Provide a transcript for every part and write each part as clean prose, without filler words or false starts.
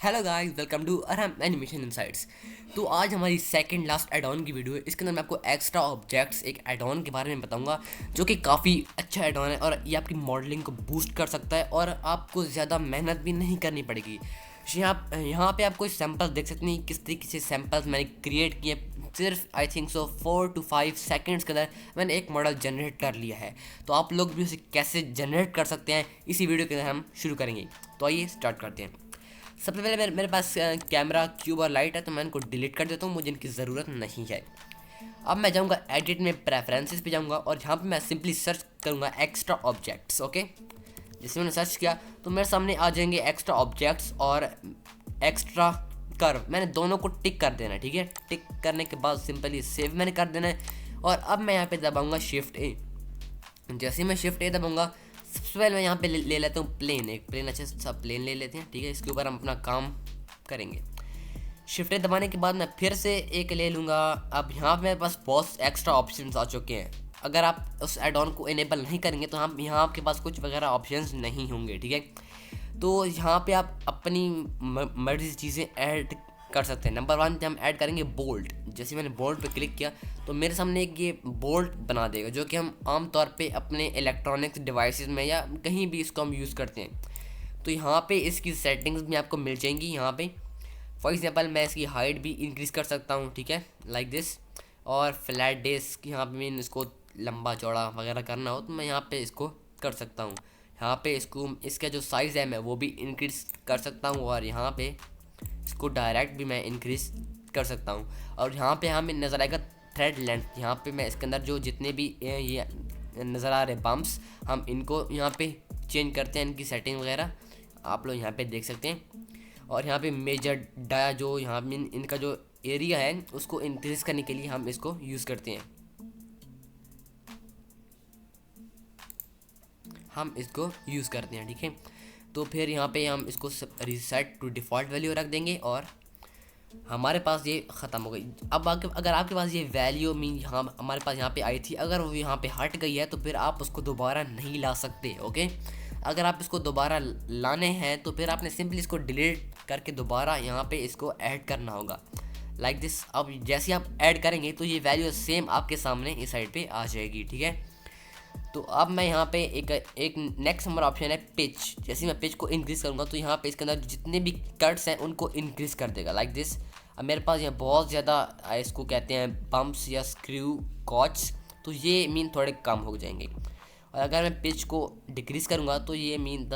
Hello guys, welcome to Arham animation insights. तो आज हमारी सेकंड लास्ट एड ऑन की वीडियो है। इसके अंदर मैं आपको एक्स्ट्रा ऑब्जेक्ट्स एक एड ऑन के बारे में बताऊंगा जो कि काफ़ी अच्छा एड ऑन है और ये आपकी मॉडलिंग को बूस्ट कर सकता है और आपको ज़्यादा मेहनत भी नहीं करनी पड़ेगी। यहाँ पे आप कोई सैम्पल देख सकते हैं किस तरीके से सैम्पल्स मैंने क्रिएट किए। सिर्फ I think so 4 to 5 seconds के अंदर मैंने एक मॉडल जनरेट कर लिया है। तो आप लोग भी उसे कैसे जनरेट कर सकते हैं इसी वीडियो के अंदर हम शुरू करेंगे। तो आइए स्टार्ट करते हैं। सबसे पहले मेरे पास कैमरा क्यूब और लाइट है, तो मैं इनको डिलीट कर देता हूँ, मुझे इनकी ज़रूरत नहीं है। अब मैं जाऊँगा एडिट में, प्रेफरेंसेस पे जाऊँगा और यहाँ पे मैं सिंपली सर्च करूँगा एक्स्ट्रा ऑब्जेक्ट्स। ओके, जैसे मैंने सर्च किया तो मेरे सामने आ जाएंगे एक्स्ट्रा ऑब्जेक्ट्स और एक्स्ट्रा कर्व। मैंने दोनों को टिक कर देना है, ठीक है। टिक करने के बाद सिंपली सेव मैंने कर देना है और अब मैं यहाँ पे दबाऊँगा शिफ्ट ए। जैसे ही मैं शिफ्ट ए दबाऊँगा, सबसे पहले मैं यहाँ पे ले लेता हूँ प्लेन। एक प्लेन अच्छे सा प्लेन ले लेते हैं, ठीक है। इसके ऊपर हम अपना काम करेंगे। शिफ्ट दबाने के बाद मैं फिर से एक ले लूँगा। अब यहाँ पे मेरे पास बहुत एक्स्ट्रा ऑप्शंस आ चुके हैं। अगर आप उस एड ऑन को इनेबल नहीं करेंगे तो हम यहाँ आपके पास कुछ वगैरह ऑप्शंस नहीं होंगे, ठीक है। तो यहाँ पे आप अपनी मर्जी से चीज़ें ऐड कर सकते हैं। नंबर 1 पे हम ऐड करेंगे बोल्ट। जैसे मैंने बोल्ट पे क्लिक किया तो मेरे सामने एक ये बोल्ट बना देगा, जो कि हम आम तौर पे अपने इलेक्ट्रॉनिक्स डिवाइसेस में या कहीं भी इसको हम यूज़ करते हैं। तो यहाँ पे इसकी सेटिंग्स भी आपको मिल जाएंगी। यहाँ पे फॉर एग्जांपल मैं इसकी हाइट भी इंक्रीज़ कर सकता हूँ, ठीक है, लाइक दिस। और फ्लैट डेस्क, यहाँ पे मैं इसको लंबा चौड़ा वगैरह करना हो तो मैं यहाँ पे इसको कर सकता हूँ। यहाँ पे इसको इसका जो साइज़ है मैं वो भी इंक्रीज़ कर सकता हूँ और यहाँ पे इसको डायरेक्ट भी मैं इंक्रीज़ कर सकता हूँ। और यहाँ पे हमें नज़र आएगा थ्रेड लेंथ। यहाँ पे मैं इसके अंदर जो जितने भी ये नज़र आ रहे बम्प्स, हम इनको यहाँ पे चेंज करते हैं, इनकी सेटिंग वगैरह आप लोग यहाँ पे देख सकते हैं। और यहाँ पे मेजर डाया जो यहाँ पे इनका जो एरिया है उसको इंक्रीज़ करने के लिए हम इसको यूज़ करते हैं। हम इसको यूज़ करते हैं, ठीक है। तो फिर यहाँ पे हम इसको रीसेट टू डिफ़ॉल्ट वैल्यू रख देंगे और हमारे पास ये ख़त्म हो गई। अब अगर आपके पास ये वैल्यू मीन यहाँ हमारे पास यहाँ पे आई थी, अगर वो यहाँ पे हट गई है तो फिर आप उसको दोबारा नहीं ला सकते। ओके, अगर आप इसको दोबारा लाने हैं तो फिर आपने सिंपली इसको डिलीट करके दोबारा यहाँ पे इसको ऐड करना होगा, लाइक दिस। अब जैसे आप ऐड करेंगे तो ये वैल्यू सेम आपके सामने इस साइड पे आ जाएगी, ठीक है। तो अब मैं यहाँ पे एक नेक्स्ट नंबर ऑप्शन है पिच। जैसे मैं पिच को इंक्रीज़ करूँगा तो यहाँ पे इसके अंदर जितने भी कट्स हैं उनको इंक्रीज़ कर देगा, लाइक दिस। अब मेरे पास यहाँ बहुत ज़्यादा इसको कहते हैं बम्प्स या स्क्रू कॉच, तो ये मीन थोड़े कम हो जाएंगे। और अगर मैं पिच को डिक्रीज़ करूँगा तो ये मीन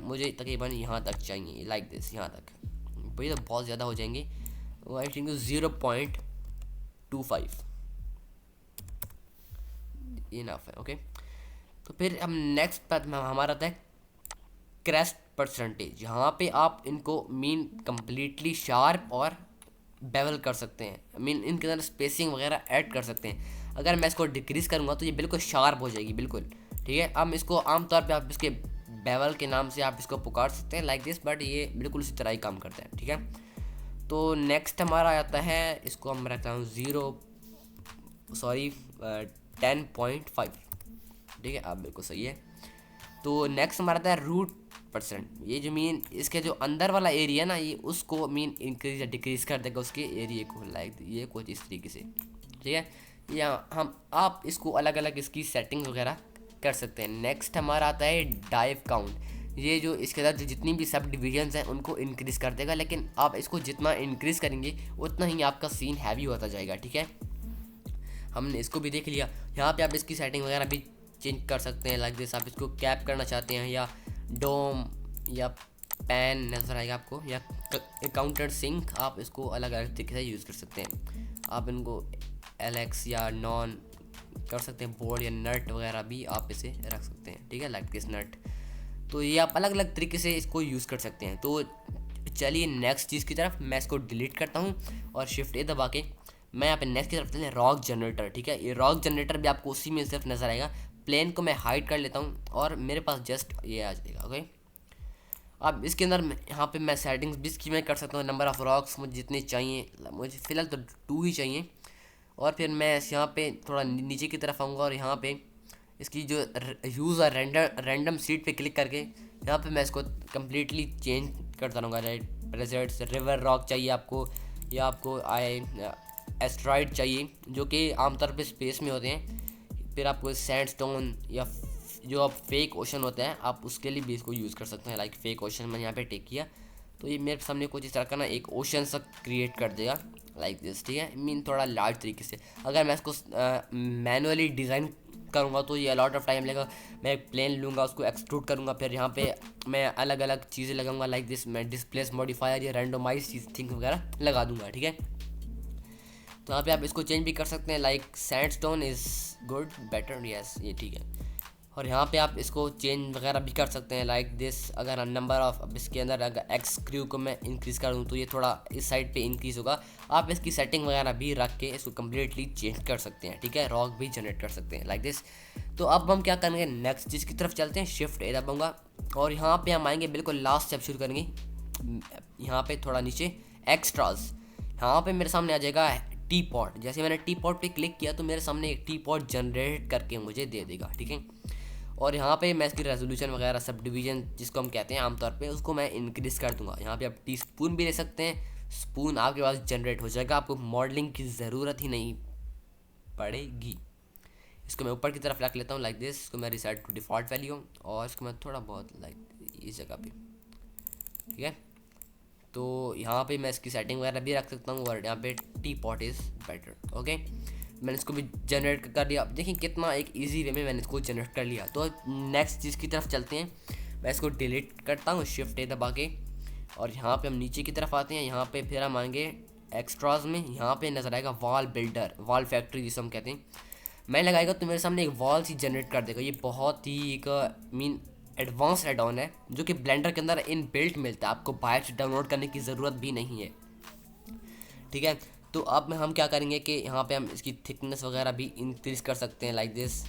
मुझे तकरीबन यहाँ तक चाहिए, लाइक दिस, यहाँ तक। भाई तो बहुत ज़्यादा हो जाएंगे, आई थिंक 0.25 इनफ है। ओके, तो फिर हम नेक्स्ट पर हमारा आता है क्रेस्ट परसेंटेज। यहाँ पे आप इनको मीन कम्प्लीटली शार्प और बेवल कर सकते हैं, मीन इनके अंदर स्पेसिंग वगैरह ऐड कर सकते हैं। अगर मैं इसको डिक्रीज़ करूँगा तो ये बिल्कुल शार्प हो जाएगी, बिल्कुल, ठीक है। अब इसको आमतौर पे आप इसके बेवल के नाम से आप इसको पुकार सकते हैं, लाइक दिस, बट ये बिल्कुल इसी तरह ही काम करता है, ठीक है। तो नेक्स्ट हमारा आता है, इसको हम रखता हूँ 10.5, ठीक है। अब बिल्कुल सही है। तो नेक्स्ट हमारा आता है रूट परसेंट। ये जो मीन इसके जो अंदर वाला एरिया ना, ये उसको मीन इंक्रीज या डिक्रीज कर देगा उसके एरिया को, लाइक ये कुछ इस तरीके से, ठीक है। या हम आप इसको अलग अलग इसकी सेटिंग वगैरह कर सकते हैं। नेक्स्ट हमारा आता है डाइव काउंट। ये जो इसके अंदर जो जितनी भी सब डिविजन्स हैं उनको इंक्रीज़ कर देगा, लेकिन आप इसको जितना इंक्रीज़ करेंगे उतना ही आपका सीन हैवी होता जाएगा, ठीक है। हमने इसको भी देख लिया। यहाँ पे आप इसकी सेटिंग वगैरह भी चेंज कर सकते हैं, लाइक दिस। आप इसको कैप करना चाहते हैं या डोम या पैन नज़र आएगा आपको, या काउंटर सिंक, आप इसको अलग अलग तरीके से यूज़ कर सकते हैं। आप इनको एलेक्स या नॉन कर सकते हैं, बोर्ड या नट वगैरह भी आप इसे रख सकते हैं, ठीक है, लाइक दिस नट। तो ये आप अलग अलग तरीके से इसको यूज़ कर सकते हैं। तो चलिए नेक्स्ट चीज़ की तरफ, मैं इसको डिलीट करता हूँ और शिफ्ट ए दबा के मैं यहाँ पे नेक्स्ट की तरफ चलते हैं, रॉक जनरेटर, ठीक है। ये रॉक जनरेटर भी आपको उसी में सिर्फ नज़र आएगा। प्लेन को मैं हाइड कर लेता हूँ और मेरे पास जस्ट ये आ जाएगा। ओके, अब इसके अंदर यहाँ पे मैं सेटिंग्स भी इसकी मैं कर सकता हूँ। नंबर ऑफ़ रॉक्स मुझे जितने चाहिए, मुझे फ़िलहाल तो 2 ही चाहिए। और फिर मैं यहाँ पे थोड़ा नीचे की तरफ आऊँगा और यहाँ पे इसकी जो यूज़ और रैंडम सीट पे क्लिक करके यहाँ पे मैं इसको कम्प्लीटली चेंज करता रहूँगा, राइट। डेजर्ट्स, रिवर रॉक चाहिए आपको, या आपको एस्ट्रॉइड चाहिए जो कि आमतौर पे स्पेस में होते हैं। फिर आपको सैंडस्टोन या जो आप फेक ओशन होता है आप उसके लिए भी इसको यूज़ कर सकते हैं। लाइक फेक ओशन मैंने यहाँ पे टेक किया तो ये मेरे सामने कुछ इस तरह का ना एक ओशन सा क्रिएट कर देगा लाइक दिस, ठीक है। मीन थोड़ा लार्ज तरीके से। अगर मैं इसको मैनुअली डिज़ाइन करूँगा तो ये अलॉट ऑफ टाइम लगेगा। मैं एक प्लेन लूँगा, उसको एक्सट्रूड करूँगा, फिर यहाँ पे मैं अलग अलग चीज़ें लगाऊंगा लाइक दिस। मैं डिस्प्लेस मॉडिफायर या रैंडोमाइज चीज़ थिंग वगैरह लगा दूँगा, ठीक है। तो यहाँ पे आप इसको चेंज भी कर सकते हैं। Like sandstone is good, better, yes, ये ठीक है। और यहाँ पे आप इसको चेंज वगैरह भी कर सकते हैं लाइक दिस। अगर नंबर ऑफ, अब इसके अंदर अगर एक्स क्रू को मैं इंक्रीज़ कर दूँ तो ये थोड़ा इस साइड पे इंक्रीज़ होगा। आप इसकी सेटिंग वगैरह भी रख के इसको कम्प्लीटली चेंज कर सकते हैं, ठीक है। रॉक भी जनरेट कर सकते हैं लाइक दिस। तो अब हम क्या करेंगे, नेक्स्ट चीज़ की तरफ चलते हैं। शिफ्ट ए दबाऊंगा और यहाँ पे हम आएंगे, बिल्कुल लास्ट स्टेप शुरू करेंगे। यहाँ पे थोड़ा नीचे एक्स्ट्राज, यहाँ पे मेरे सामने आ जाएगा टी पॉट। जैसे मैंने टी पॉट पे क्लिक किया तो मेरे सामने एक टी पॉट जनरेट करके मुझे दे देगा, ठीक है। और यहाँ पे मैं इसकी रेजोल्यूशन वगैरह, सब डिवीजन जिसको हम कहते हैं आमतौर पे, उसको मैं इंक्रीज़ कर दूंगा। यहाँ पे आप टी स्पून भी ले सकते हैं, स्पून आपके पास जनरेट हो जाएगा, आपको मॉडलिंग की ज़रूरत ही नहीं पड़ेगी। इसको मैं ऊपर की तरफ रख लेता हूँ लाइक दिस। इसको मैं रिसेट टू डिफ़ॉल्ट वैल्यू और इसको मैं थोड़ा बहुत लाइक इस जगह पे, ठीक है। तो यहाँ पे मैं इसकी सेटिंग वगैरह भी रख सकता हूँ और यहाँ पे T pot is better, okay. मैंने इसको भी जनरेट कर लिया। देखिए कितना एक इजी वे में मैंने इसको जनरेट कर लिया। तो नेक्स्ट चीज़ की तरफ चलते हैं। मैं इसको डिलीट करता हूँ शिफ्ट ए दबा के और यहाँ पे हम नीचे की तरफ आते हैं। यहाँ पे फिर हम आएंगे एक्स्ट्राज में। यहाँ पे नजर आएगा वॉल बिल्डर, वॉल फैक्ट्री जिसे हम कहते हैं। मैं लगाएगा तो मेरे सामने एक वॉल सी जनरेट कर देगा। ये बहुत ही एक मीन एडवांस एड ऑन है जो कि ब्लेंडर के अंदर इन बिल्ट मिलता है, आपको बाहर से डाउनलोड करने की ज़रूरत भी नहीं है, ठीक है। तो अब हम क्या करेंगे कि यहाँ पे हम इसकी थिकनेस वगैरह भी इंक्रीज़ कर सकते हैं लाइक दिस।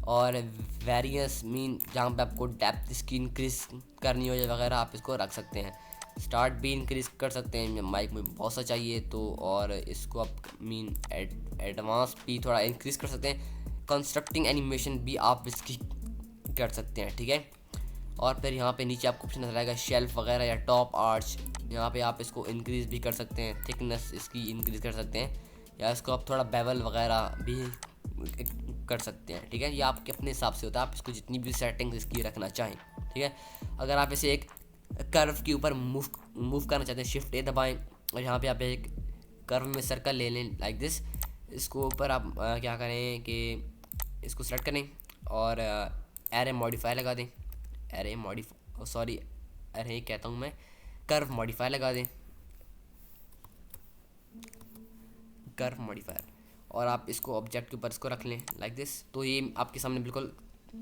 और वेरियस मीन जहाँ पे आपको डेप्थ इसकी इंक्रीज़ करनी हो वगैरह आप इसको रख सकते हैं। स्टार्ट भी इंक्रीज़ कर सकते हैं, माइक में बहुत सा चाहिए तो। और इसको आप मीन एडवांस भी थोड़ा इंक्रीज़ कर सकते हैं। कंस्ट्रक्टिंग एनिमेशन भी आप इसकी कर सकते हैं, ठीक है। और फिर यहाँ पे नीचे आपको ऑप्शन नजर आएगा शेल्फ वगैरह या टॉप आर्च। यहाँ पे आप इसको इंक्रीज़ भी कर सकते हैं, थिकनेस इसकी इंक्रीज़ कर सकते हैं, या इसको आप थोड़ा बेवल वगैरह भी कर सकते हैं, ठीक है। ये आपके अपने हिसाब से होता है, आप इसको जितनी भी सेटिंग्स इसकी रखना चाहें, ठीक है। अगर आप इसे एक कर्व के ऊपर मूव करना चाहते हैं, शिफ्ट ए दबाएं और यहाँ पे आप एक कर्व में सर्कल ले लें लाइक दिस। इसको ऊपर आप क्या करें कि इसको सेलेक्ट करें और एरे मॉडिफाई लगा दें। एरे मॉडिफाई, सॉरी एरे कहता हूँ मैं, कर्व मॉडिफाई लगा दें, कर्व मॉडिफायर। और आप इसको ऑब्जेक्ट के ऊपर इसको रख लें लाइक दिस। तो ये आपके सामने बिल्कुल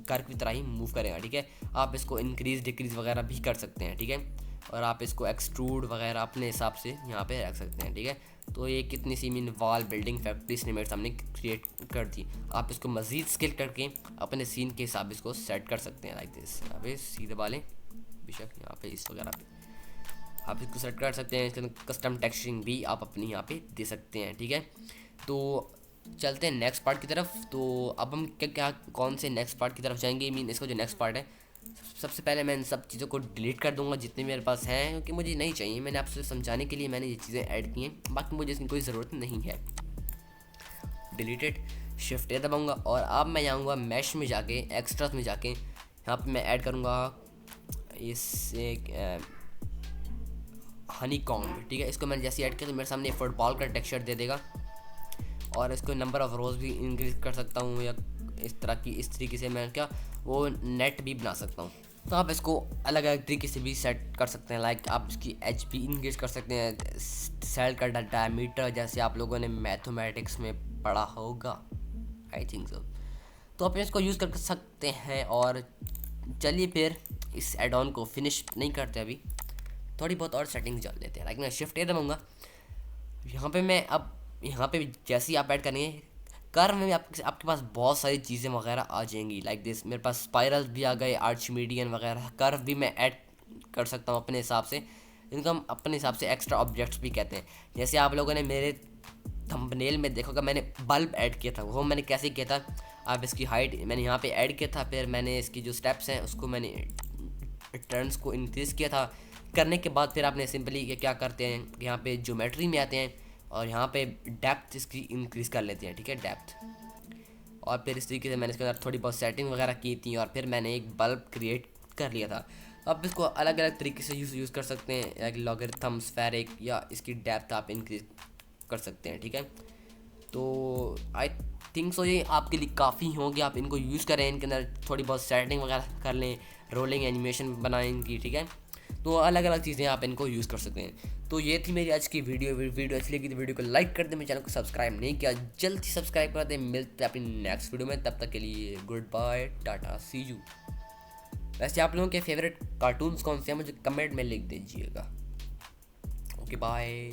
कर्व की तरह ही मूव करेगा, ठीक है। आप इसको इंक्रीज़ डिक्रीज़ वगैरह भी कर सकते हैं, ठीक है। और आप इसको एक्सट्रूड वगैरह अपने हिसाब से यहाँ पे रख सकते हैं, ठीक है। तो ये कितनी सी मीन वॉल बिल्डिंग फैक्ट्री इसने मेरे सामने क्रिएट कर दी। आप इसको मज़ीद स्केल करके अपने सीन के हिसाब इसको सेट कर सकते हैं लाइक दिस। यहाँ पे सीधे वाले बेशक यहाँ पे इस वगैरह पे आप इसको सेट कर सकते हैं। इसके अंदर कस्टम टेक्सचरिंग भी आप अपनी यहाँ पे दे सकते हैं, ठीक है। तो चलते हैं नेक्स्ट पार्ट की तरफ। तो अब हम क्या कौन से नेक्स्ट पार्ट की तरफ जाएंगे। मीन इसका जो नेक्स्ट पार्ट है, सबसे पहले मैं इन सब चीज़ों को डिलीट कर दूंगा जितने मेरे पास हैं, क्योंकि मुझे नहीं चाहिए। मैंने आपसे समझाने के लिए मैंने ये चीज़ें ऐड की हैं, बाकी मुझे इसकी कोई ज़रूरत नहीं है। डिलीटेड, शिफ्ट ए दबाऊँगा और अब मैं जाऊँगा मैश में जाके, एक्स्ट्रास में जाके यहाँ पर मैं ऐड करूँगा इससे हनी कॉम्ब, ठीक है। इसको मैंने जैसे ऐड किया तो मेरे सामने फुटबॉल का टेक्सचर दे देगा। और इसको नंबर ऑफ रोज़ भी इंक्रीज़ कर सकता हूँ, या इस तरीके से मैं क्या वो नेट भी बना सकता हूँ। तो आप इसको अलग अलग तरीके से भी सेट कर सकते हैं। लाइक आप इसकी एच भी इंक्रीज़ कर सकते हैं, सेल का डायमीटर, जैसे आप लोगों ने मैथमेटिक्स में पढ़ा होगा, आई थिंक सो। तो आप इसको यूज़ कर सकते हैं। और चलिए फिर इस एड ऑन को फिनिश नहीं करते अभी, थोड़ी बहुत और सेटिंग जान लेते हैं। लाइक मैं शिफ्ट ए दबाऊँगा, यहाँ पे मैं अब यहाँ पे जैसे ही आप ऐड करेंगे कर्व में आपके पास बहुत सारी चीज़ें वगैरह आ जाएंगी लाइक दिस। मेरे पास स्पाइरल्स भी आ गए, आर्चिमीडियन वगैरह, कर्व भी मैं ऐड कर सकता हूँ अपने हिसाब से। इनको हम अपने हिसाब से एक्स्ट्रा ऑब्जेक्ट्स भी कहते हैं। जैसे आप लोगों ने मेरे थंबनेल में देखोगे मैंने बल्ब ऐड किया था, वो मैंने कैसे किया था, आप इसकी हाइट मैंने यहाँ पे ऐड किया था, फिर मैंने इसकी जो स्टेप्स हैं उसको मैंने टर्न्स को इंक्रीज़ किया था, करने के बाद फिर आपने सिंपली ये क्या करते हैं, यहाँ पे ज्योमेट्री में आते हैं और यहाँ पे डेप्थ इसकी इंक्रीज़ कर लेते हैं, ठीक है, डेप्थ। और फिर इस तरीके से मैंने इसके अंदर थोड़ी बहुत सेटिंग वगैरह की थी और फिर मैंने एक बल्ब क्रिएट कर लिया था। अब इसको अलग अलग तरीके से यूज़ कर सकते हैं, लाइक लॉगरिथम, स्फेरिक, या इसकी डेप्थ आप इंक्रीज कर सकते हैं, ठीक है। तो आई थिंक सो ये आपके लिए काफ़ी होंगे, आप इनको यूज़ करें, इनके अंदर थोड़ी बहुत सेटिंग वगैरह कर लें, रोलिंग एनिमेशन बनाएं इनकी, ठीक है। तो अलग अलग चीज़ें आप इनको यूज़ कर सकते हैं। तो ये थी मेरी आज की वीडियो अच्छी लगी तो वीडियो को लाइक कर दें, मेरे चैनल को सब्सक्राइब नहीं किया जल्दी सब्सक्राइब कर दें। मिलते हैं अपनी नेक्स्ट वीडियो में, तब तक के लिए good bye, tata, see you. वैसे आप लोगों के फेवरेट कार्टून्स कौन से हैं मुझे कमेंट में लिख दीजिएगा। Okay bye.